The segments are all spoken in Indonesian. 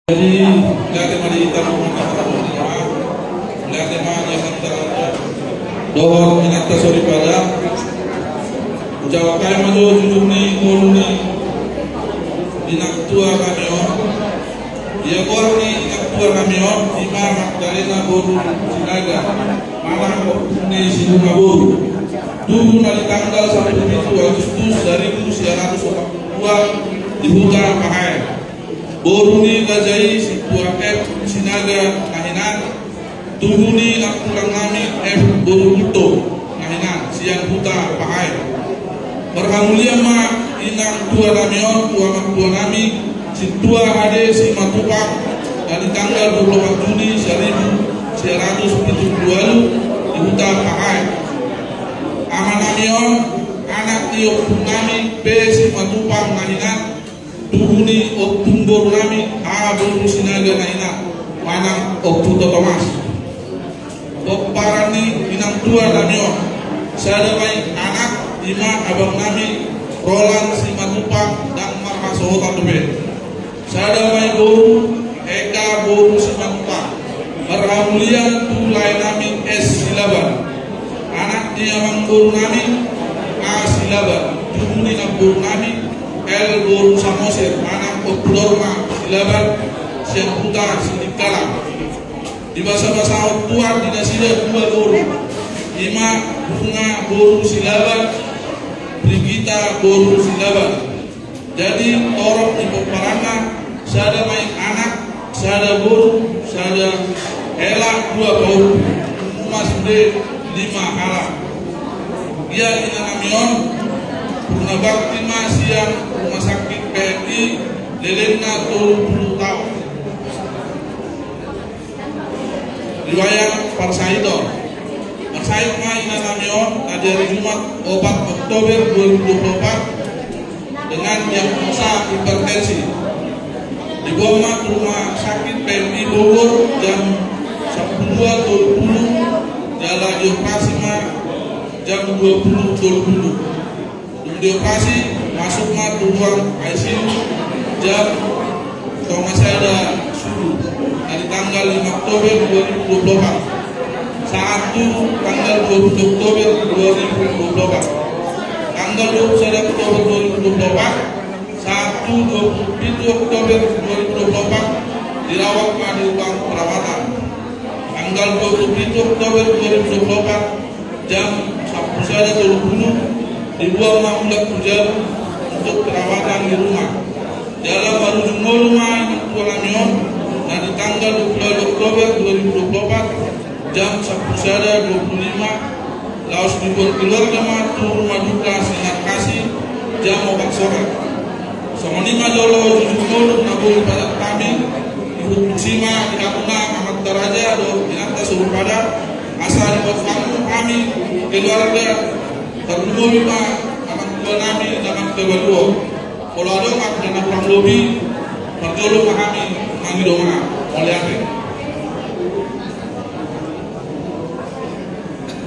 Jadi lihat mari kita lihat yang antara dohor minat sorry pada Jawa kaya maju jujur ni guru ni dinak tua kamion dia guru ni dinak tua kamion di mana Magdalena guru Sinaga mana ni situ kabur dulu dari tanggal 1 Agustus 1982 di hutan Pahai. Boruni gajai sebuah F Sinaga Kahinan Tuhuni Akulang Nami F Boruto Kahinan Siang Huta Pahai Berhamulia ma Inang Tua Namion Tua Nami Situa Hade Si Matupak dari tanggal 24 Juni 1972 di Huta Pahai Aman Namion anak Tio Nami P Si Matupak Kahinan Tuhuni Oktumbor Nami Abul Sinaga Naina Manang Oktuto Thomas Parani Inang Tua Namion Sadamai anak Ima Abang Nami Roland Simatupang dan Marhasota Tube Sadamai Boru Eka Boru Simatupang Merhamulian Tulai Nami S Silaban anak dia Mang Boru Nami A Silaban Tuhuni Boru Nami El Boru Samosir anak Okturma Silaban Siang Putar Sidikala di bahasa-bahasa Tuan di Nasida 2 Boru 5 Bunga Boru Silaban Brigita Boru Silaban jadi orang di Peparana sada main anak sada Boru sada Ela 2 Boru Mas D 5 Hala dia di Namion Purna Bakti Siang Rumah Sakit PMI Lelena 70 tahun riwayat Parsaidor Parsaid Maina Namion pada hari Jumat 4 Oktober 2024 dengan diagnosa hipertensi dibawa ke Rumah Sakit PMI Bogor jam 12.20 jalan dioperasi jam 20.20 dioperasi masuk ke ruang ICU jam kalau masih ada suhu dari tanggal 5 Oktober 2024 saat itu tanggal 20 Oktober 2024 tanggal 21 Oktober 2024 saat itu 27 Oktober 2024 dirawat di ruang perawatan tanggal 27 Oktober 2024 jam 11.20 dibuang mamulat hujan untuk perawatan di rumah dalam baru rumah yang Tua Namion dan di tanggal 22 Oktober 2024 jam 11.25 laos dibuat keluarga matu rumah duka Sinar Kasih jam 4 sore sama 5 jolo jujur nabung pada kami ibu Sima di Akuna Ahmad Taraja do binata suruh pada asal dibuat kami keluarga terlebih Pak akan tua nami dalam kedua kalau ada mak dengan kurang lebih berjolo kami kami doa oleh apa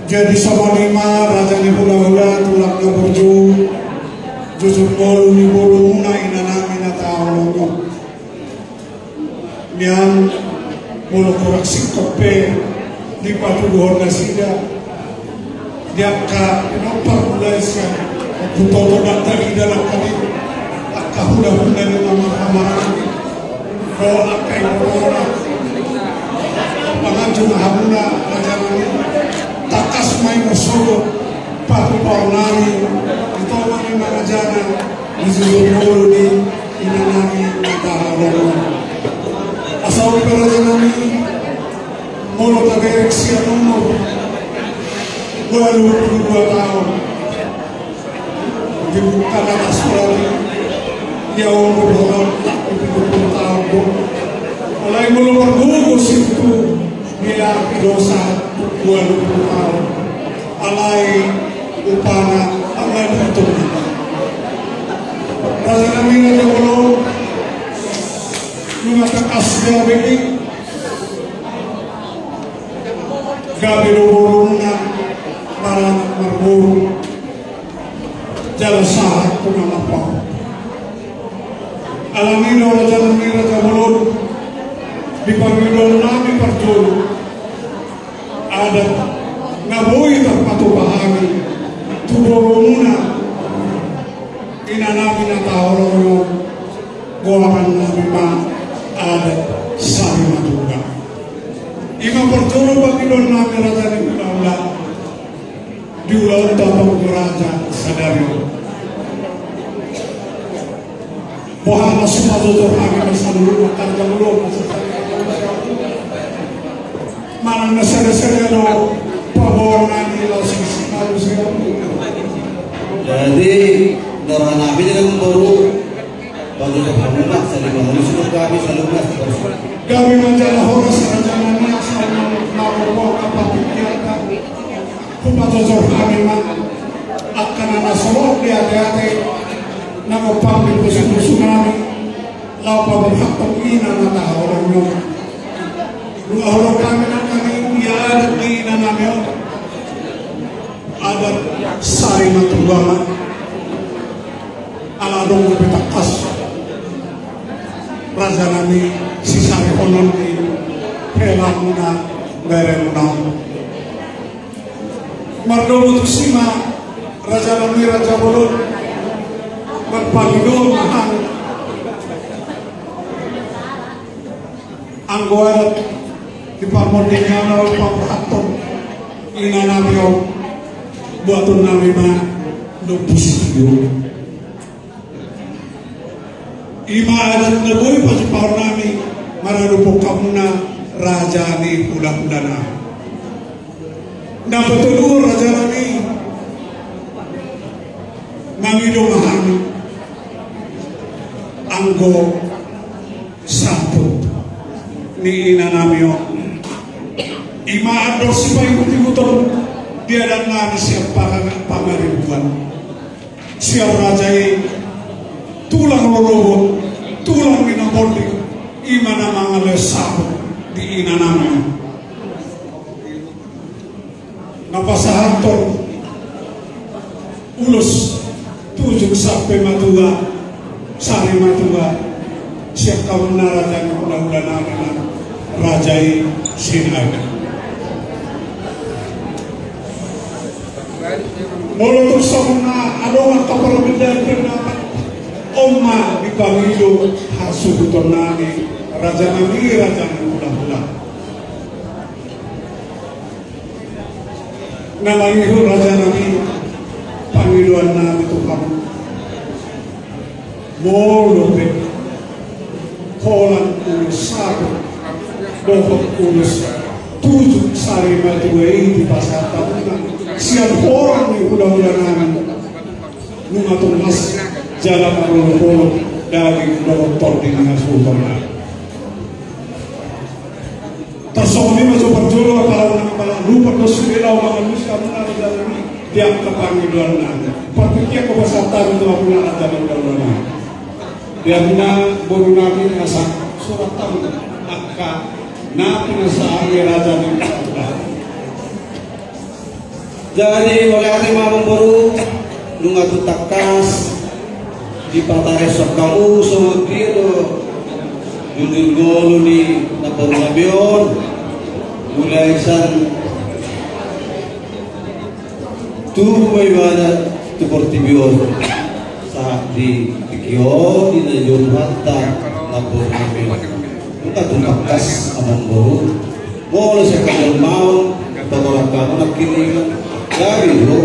jadi sama 5 raja ni hula-hula tulak na berju jujur bolu ni bolu muna inanami na tao logo niyan mulu kurak singkope di patuduhon na sida dia ka pinopar mulai sekarang kutoto datang dalam kami akka hula-hula ni mamang-mamang kalau akai corona pangajung hamuna najarani takas main solo patu paunari itu mani manajana dizulur ni inanami mataharon asal perajanami mulu tagareksi nomor 22 tahun dibuka anak sekolah dia umur 70 tahun mulai mulu bergugus itu bila dosa 20 tahun alai upana alai betul rasa kami ada belum mengatakan asli ini gabi dorongnya marang marburu jalan sahat pun apa alami raja mulut pasojor kami masalulu makarja belum manang na sada-sada no pabor nani langsung harus jadi darah nabi dengan baru pasojor kami nak saling manusia kami selalu nas kami menjadi horas rajangan sama nawa kapapikirkan pasojor kami akan ana sorok dia nama pamit musuh nami lapa berhak ina mata orang nyo dua orang kami kami ya ada ina nami ada sari matubama ala dong betakas raja nami si sari konon di pelamuna beremuna mardomu tusima raja nami raja bolon berpangidol mahal anggoat di pamodenya na pampahaton ina nabio buatun nabi ma do positivo ima adat na boy pasipar nami mararupo kamuna raja ni pula-pulana na betul raja nami mangido mahal anggo satu ni ina namio ima ador sipa ikut-ikutan dia dan ngani siap pangaribuan siap rajai tulang lolobo tulang ina bondi ima namang ale satu di ina namio napasahantor ulus tujuh sampai matua sari matua siap kawan raja ulah-ulah nama rajai sinaga mulu sama adongan kapal benda bernapan Oma di pamilu hasu nani raja nami raja ulah-ulah namanya raja nami pamiluan nami Tuhan mulu be kolan ulus satu dohok ulus tujuh sari matuai di pasar tahunan siap orang yang udah nangan numatun mas jalan arul dari doktor di Sultan tersoni masuk berjolo kalau lupa dosa belau manusia mana jalan ini dia kepangiduan nanti pertiknya kebesatan itu aku nak jalan dia punya baru nabi nasa surat tahu akka nabi nasa raja ni jadi oleh hari mamang baru lunga tutakas di patare sokamu sodiro jujur golu ni nabaru nabion mulai san tu bagaimana tu portibion saat di kio di najur hatta nabaru nabion kita tutakas amang baru boleh sekadar mau tolong kamu nak kini dari lo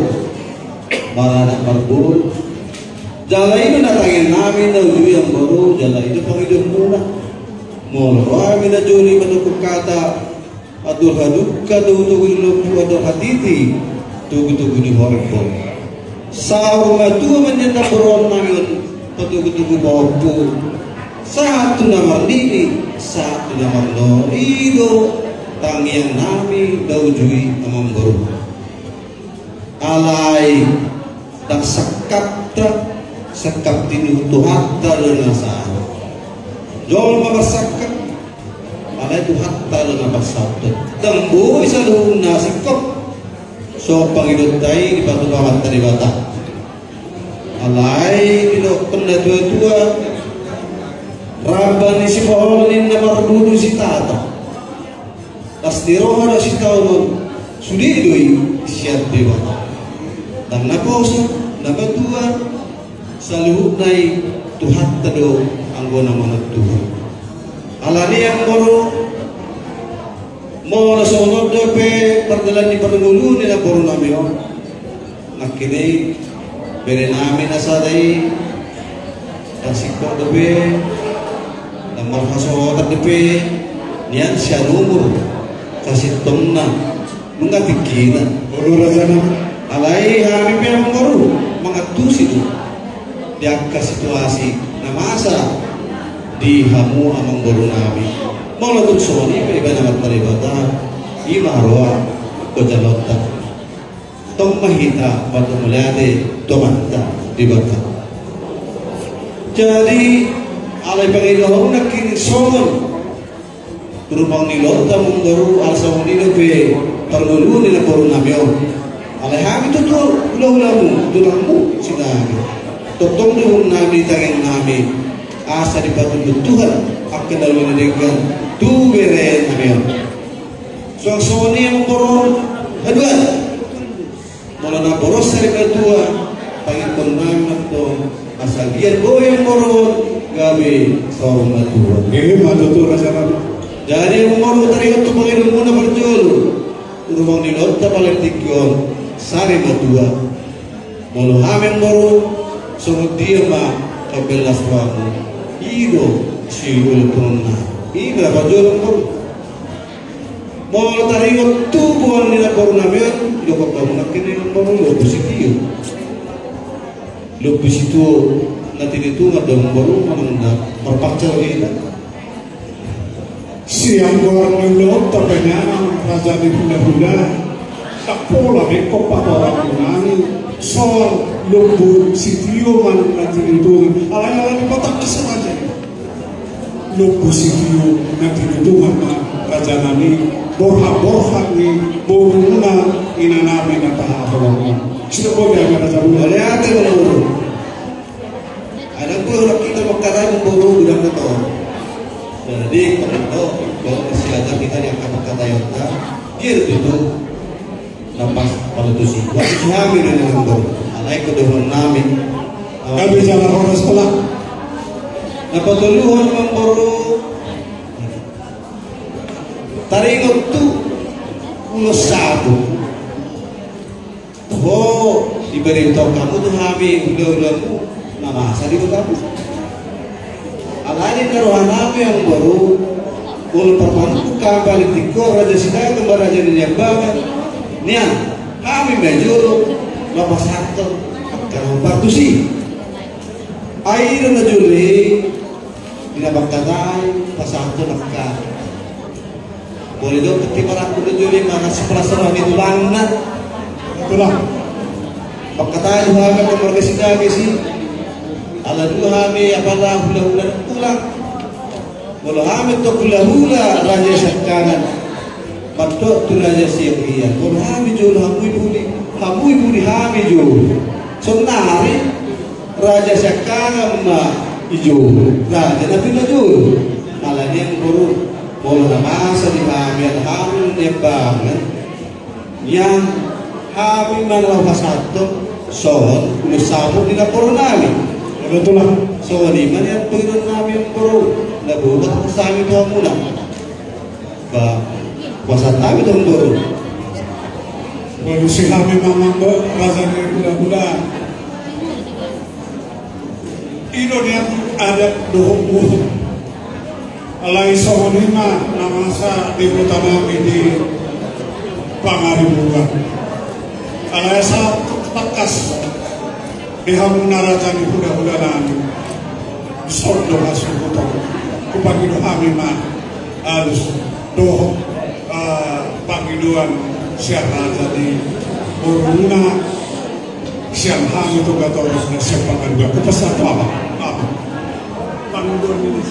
malah berburu jalan itu datangin namin na uju yang baru jalan itu pangidun muna mulu kami na juli menukuk kata adur haduk kadu tugu lupu adur hatiti tugu di horko sahur matu menjadi beron namin tugu bawku satu nama ini satu nama no ido tangiang nami na ujui amang baru alai tak sekap tinu tuhat dalena sa jol mabasakat alai tuhat dalena basat tembu isa luna sikop so pangidot tay di batu babat tadi bata alai dilo kena tua rabani si paholin na mardudu si tata astiro ada si taulun sudidoi siap dewata dan naposa nabatua saluhut nai tuhat tado anggona manut Tuhan alani yang baru mau nasono depe perdalan di perdulu ni na baru namio nakini bere nami nasadai kasiko depe marhaso terdepe nian sia umur kasih tongna nunga tikina Ulu Razana alai hari yang baru mengatusi itu diangka situasi na masa di hamu amang baru nabi malah soni ibadah peribatan imarwa kojalota tong mahita batu mulyade tomanta dibata jadi alai pangilahon na kinisongon turupang nilota mong baru alsa nila pe tarlulu nila baru nabyo alai hami tutur ula-ulamu tulangmu sinabi totong doon nabi tanging nabi asa di batu Tuhan akan dalam mendekat tu bere nabyo so soni yang baru aduan mula na boros sa tua pangin pernah to asal dia yang baru gabi saum tua matutur Razana jadi yang baru teringat tu pangin muna berjul rumang nilota paling tikyon sari matua mula hameng baru sunod dia ma kabelas wamu ido siul punna iba berjul baru mula teringat tu buang nila baru nabiyan yoko kamu nakini yang baru lo positiyo lo positiyo natin itu ngadang baru mananda marpakcaw ina siang orang lelot tapenya Raja di Hula-Hula tak pola beko orang kunani soal lubu sitio man natin itu alay-alay di kotak kesel aja lubu sitio natin itu man Raja nani borha-borha ni boruna inanami na tahapon sino po kaya Raja Hula aliyate baru ada pun kita makarai memburu gudang beto jadi kalau siaga kita yang kata yota dia itu napas pada tu sih waktu kami dengan memburu alai kedohon nami kami jalan orang sekolah dapat duluan memburu taringot tu ulos satu oh diberi tahu kamu tu kami udah-udahmu nama asal itu kamu alani karuhanamu yang baru ulu perpanku kembali tiko Raja Sidang kembali Raja Ninyambangan nian kami mejuru lapas harta karena batu sih air na juli dinabagtatay pasarto nakka boleh dong ketiparan na juli mana sepelasarang itu lang na itulah pagkatay duhaga ng Raja Sidang sih ala duhami apala hula-hula tulang walau hamid to hula-hula Raja Syahkanan matok tu Raja Syahkian walau hamid jul hamui budi hamid jul sonari Raja Syahkanan ma ijo Raja Nabi Najul malah dia guru walau namasa di hamid hamil dia banget yang hamid malah pasato soal udah sabuk di dapur nami betul lah so di mana yang turun nabi yang baru nak buat bersama itu mula bah puasa nabi tahun baru baru si kami memang Raja di Hula-Hula ini dia ada doa alai sohonima namasa di Butanami di Pangaribuan alai sa takas dihamuna Raja di Hula-Hula nani sondo masuk utang kupagido kami mah alus doh pagiduan siang Raja di Boruna siang hang itu kata orang siang pangan gua pesan apa pagiduan ini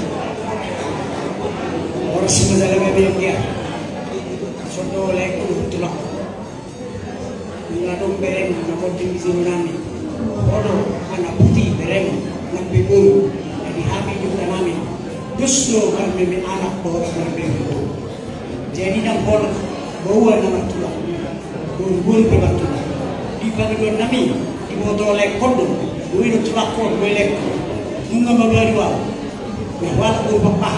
orang semua dalam bilang dia sondo lekku tulak ngadong bereng napon tinggi sinunami bodoh anak putih bereng nang bibul jadi kami juga nami justru kami anak bawa berbeda jadi nang bawa nama tulang bul pegang tulang di panggilan nami di botol lek kondo buih tulak kon buih lek bunga babadua bahwa aku papa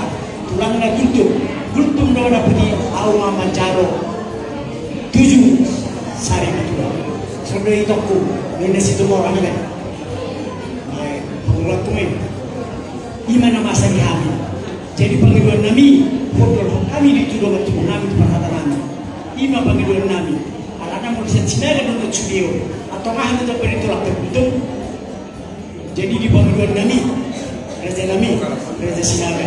tulang na gultum do na putih au mama caro 7 sari tulang sondo itoku ini situ orang kan, pengulat tuh ini, gimana masa di kami, Jadi panggilan nami, kodol kami dituduh untuk nami perhatian nami. Ima panggilan nami, alana mau disinaga untuk studio atau mah itu perintah terbentuk. Jadi di panggilan nami, Reza Sinaga.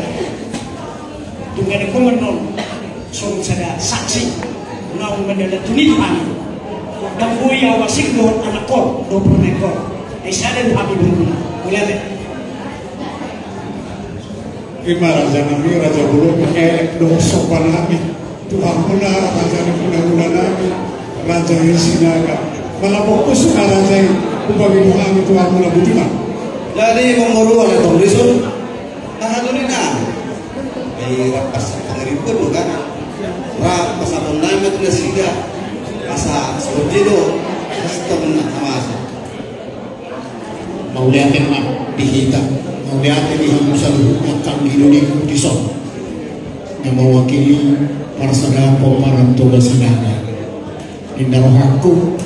Tunggu komenon, song sada saksi, naung mendadak tunit kami. Dan bui awasik doon anak ko, 20 ekor. Ay sada do kami bununa. Mulai. Ima Raja Nami, Raja Bulu, do sopan nami. Tuhan muna, Raja Nami, Raja Sinaga. Malah fokus na Raja upagi kami Tuhan muna butina. Jadi menguruan atau risul, tahanunin na. Ay rapas pangaripun bukan? Rapas abang namin na sida. Asa sepertido, custom na kamasa. Mauliatin na dihita. Mauliatin dihamusan at Panginoon Kudison na mewakili para sadapo para tugas sinana. Indarohaku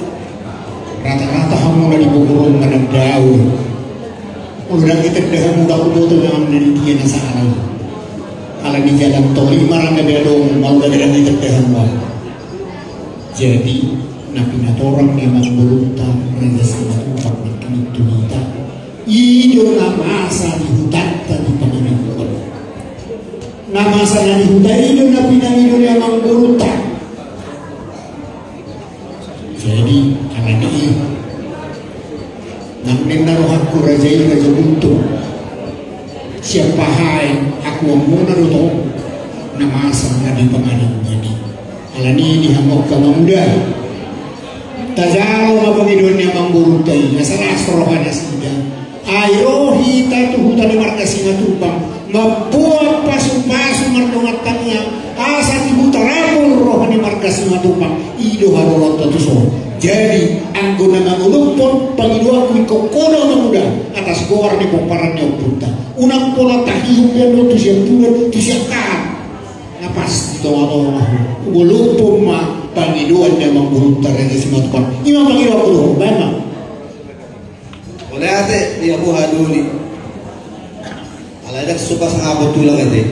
rata-rata hamu na dibugurong na nagdaon. Udah kita dah mudah udah yang mendidikan sa araw. Ala di jalan tol marang na bedong mau na kita dah wal. Jadi nabi natorang ni mangurunta Raja Sinaga tunita. Iyo na masa di hutan tadi Panginoon. Na masa na di hutan iyo na pinangino niya mangurunta. Jadi karena ini namin narohaku Raja ini Raja Buntu. Siapa hai aku muna ruto na masa na di Panginoon jadi. Alani dihamok ka muda. Tajaro na Panginoon niya mangurutay. Nasara astrohan na sida. Ayo hita tuhutan ni markas nga tubang. Mabuang pasu-pasu marungat kanya. Asa tibutarapon roh ni markas nga tubang. Ido harolot tatuso. Jadi anggo na nangulumpon Panginoon ko ikokono na muda. Atas goar ni poparan niya punta. Unang pola tahiyong yan no. Tusiyang tulad. Tusiyang kaan. Napas dito ako ulupong Panginoon na mangurunta rin sa mga tukang imang Panginoon ko doon, ba na? Wala ate, di ako haduli. Aladak suka sa abot tulang ate.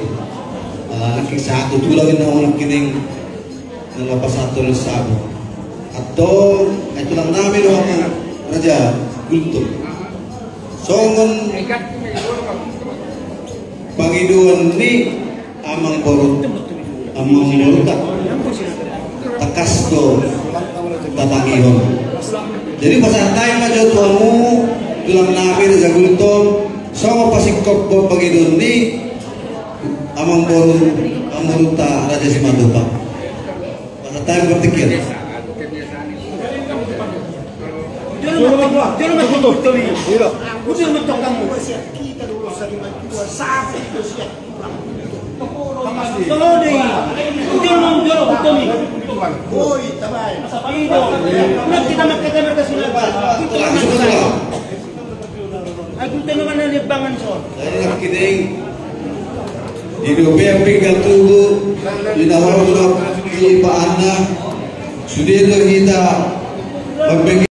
Naking sa ato tulang na ako nakining nalapas ato ng sabo. At to, ito lang namin ako Raja Gulto. So, Panginoon ni amang borot takas to tatangihon. Jadi pasal tayo medyo tuamu tulang namin sa gulto so mapasikop ko Panginoon ni amang borot amang ta Raja Simantupa. Pasal tayo berpikir sudah kita